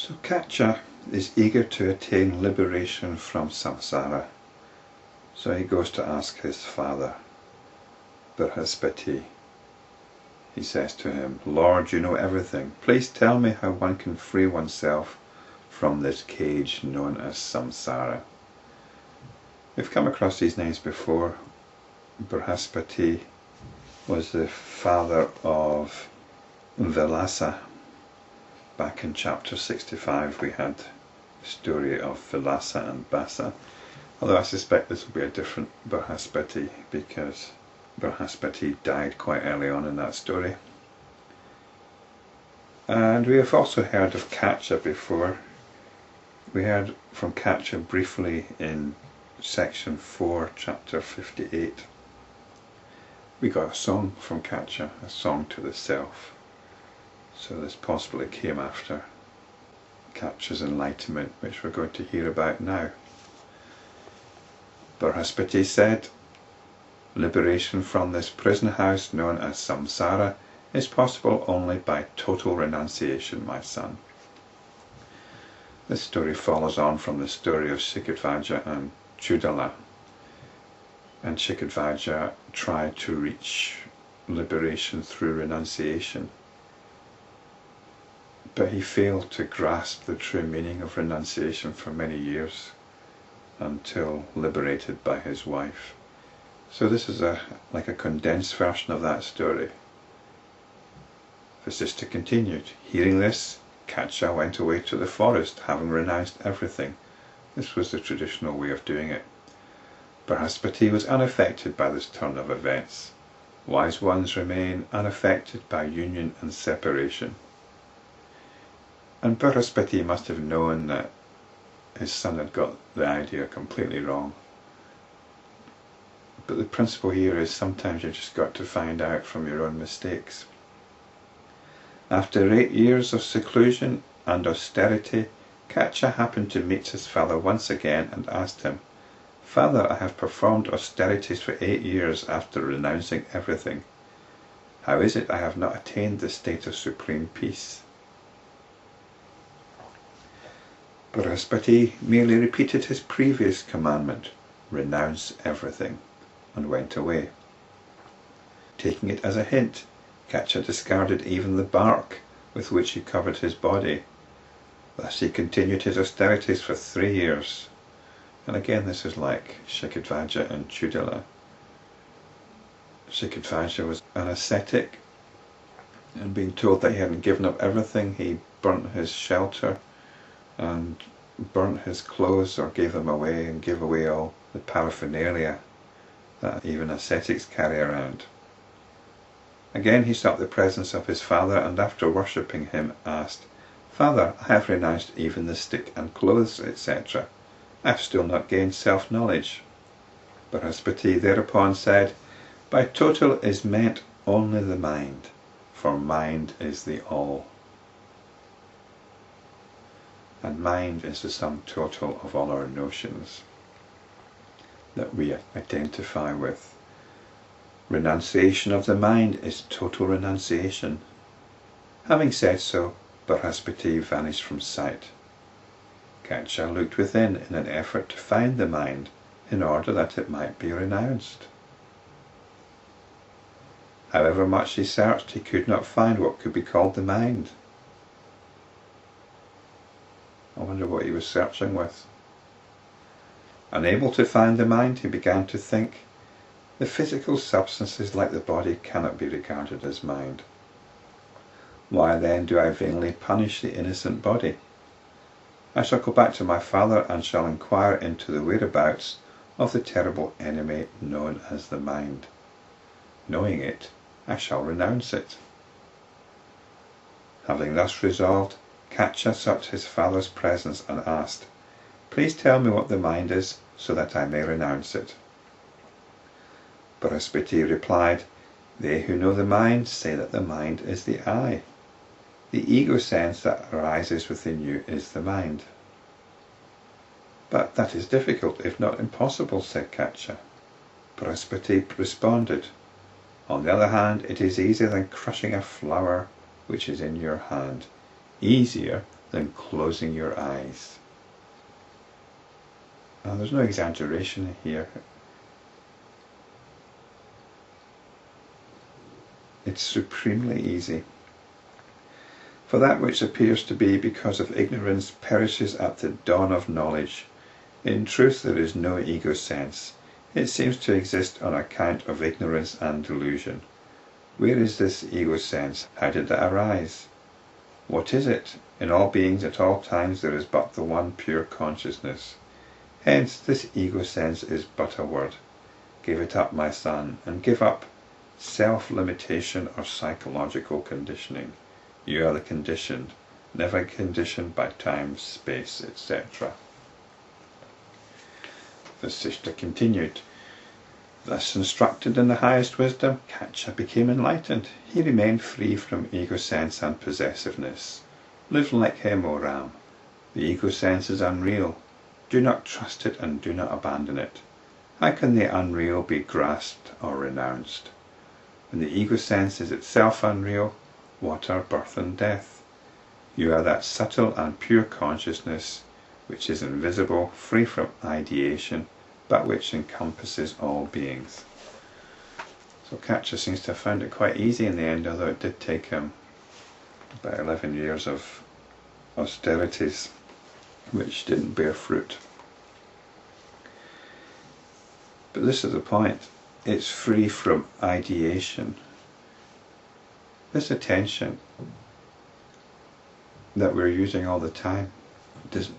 So Kacha is eager to attain liberation from samsara. So he goes to ask his father, Brhaspati. He says to him, "Lord, you know everything. Please tell me how one can free oneself from this cage known as samsara." We've come across these names before. Brhaspati was the father of Vilasa. Back in chapter 65 we had the story of Vilasa and Basa, although I suspect this will be a different Brhaspati because Brhaspati died quite early on in that story. And we have also heard of Kacha before. We heard from Kacha briefly in section 4, chapter 58. We got a song from Kacha, a song to the self. So this possibly came after Kacha's enlightenment, which we're going to hear about now. Brhaspati said, "Liberation from this prison house known as samsara is possible only by total renunciation, my son." This story follows on from the story of Sikhidhvaja and Chudala. And Sikhidhvaja tried to reach liberation through renunciation, but he failed to grasp the true meaning of renunciation for many years until liberated by his wife. So this is like a condensed version of that story. Vasishta continued, "Hearing this, Kacha went away to the forest, having renounced everything." This was the traditional way of doing it. Brhaspati was unaffected by this turn of events. Wise ones remain unaffected by union and separation. And Brhaspati must have known that his son had got the idea completely wrong. But the principle here is sometimes you just got to find out from your own mistakes. After 8 years of seclusion and austerity, Kacha happened to meet his father once again and asked him, "Father, I have performed austerities for 8 years after renouncing everything. How is it I have not attained the state of supreme peace?" Brhaspati merely repeated his previous commandment, "Renounce everything," and went away. Taking it as a hint, Kacha discarded even the bark with which he covered his body. Thus he continued his austerities for 3 years. And again this is like Sikhidhvaja and Chudala. Sikhidhvaja was an ascetic, and being told that he hadn't given up everything, he burnt his shelter and burnt his clothes or gave them away and gave away all the paraphernalia that even ascetics carry around. Again he sought the presence of his father, and after worshipping him asked, "Father, I have renounced even the stick and clothes, etc. I have still not gained self-knowledge." Brhaspati thereupon said, "By total is meant only the mind, for mind is the all." And mind is the sum total of all our notions that we identify with. Renunciation of the mind is total renunciation. Having said so, Brhaspati vanished from sight. Kacha looked within in an effort to find the mind in order that it might be renounced. However much he searched, he could not find what could be called the mind. I wonder what he was searching with. Unable to find the mind, he began to think, "The physical substances like the body cannot be regarded as mind. Why then do I vainly punish the innocent body? I shall go back to my father and shall inquire into the whereabouts of the terrible enemy known as the mind. Knowing it, I shall renounce it." Having thus resolved, Kacha sought his father's presence and asked, "Please tell me what the mind is, so that I may renounce it." Brhaspati replied, "They who know the mind say that the mind is the I. The egosense that arises within you is the mind." "But that is difficult, if not impossible," said Kacha. Brhaspati responded, "On the other hand, it is easier than crushing a flower which is in your hand, easier than closing your eyes. Now, there's no exaggeration here. It's supremely easy. For that which appears to be because of ignorance perishes at the dawn of knowledge. In truth there is no egosense. It seems to exist on account of ignorance and delusion. Where is this egosense? How did it arise? What is it? In all beings at all times there is but the one pure consciousness. Hence this egosense is but a word. Give it up, my son, and give up self-limitation or psychological conditioning. You are the conditioned, never conditioned by time, space, etc. Vasishta continued. Thus instructed in the highest wisdom, Kacha became enlightened. He remained free from ego-sense and possessiveness. Live like him, O Ram. The ego-sense is unreal. Do not trust it and do not abandon it. How can the unreal be grasped or renounced? When the ego-sense is itself unreal, what are birth and death? You are that subtle and pure consciousness which is invisible, free from ideation, but which encompasses all beings. So Kacha seems to have found it quite easy in the end, although it did take him about 11 years of austerities which didn't bear fruit. But this is the point. It's free from ideation. This attention that we're using all the time does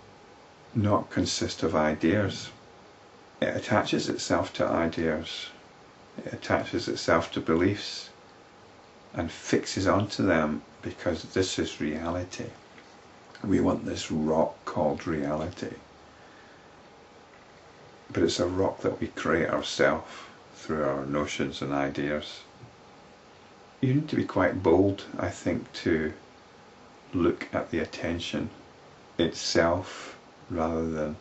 not consist of ideas. It attaches itself to ideas. It attaches itself to beliefs and fixes onto them because this is reality. We want this rock called reality. But it's a rock that we create ourselves through our notions and ideas. You need to be quite bold, I think, to look at the attention itself rather than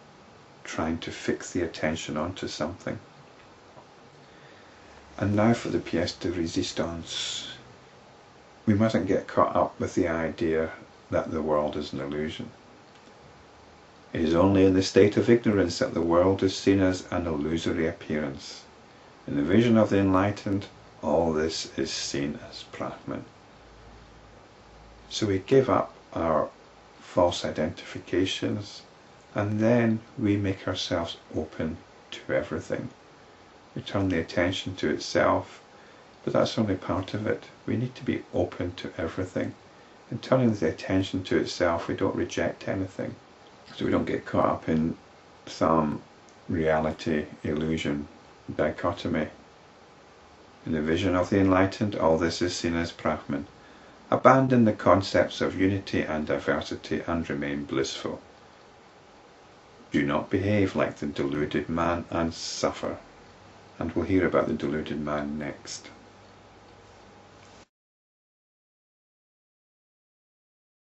trying to fix the attention onto something. And now for the pièce de résistance. We mustn't get caught up with the idea that the world is an illusion. It is only in the state of ignorance that the world is seen as an illusory appearance. In the vision of the enlightened, all this is seen as Brahman. So we give up our false identifications and then we make ourselves open to everything. We turn the attention to itself, but that's only part of it. We need to be open to everything. In turning the attention to itself, we don't reject anything. So we don't get caught up in some reality, illusion, dichotomy. In the vision of the enlightened, all this is seen as Brahman. Abandon the concepts of unity and diversity and remain blissful. Do not behave like the deluded man and suffer. And we'll hear about the deluded man next.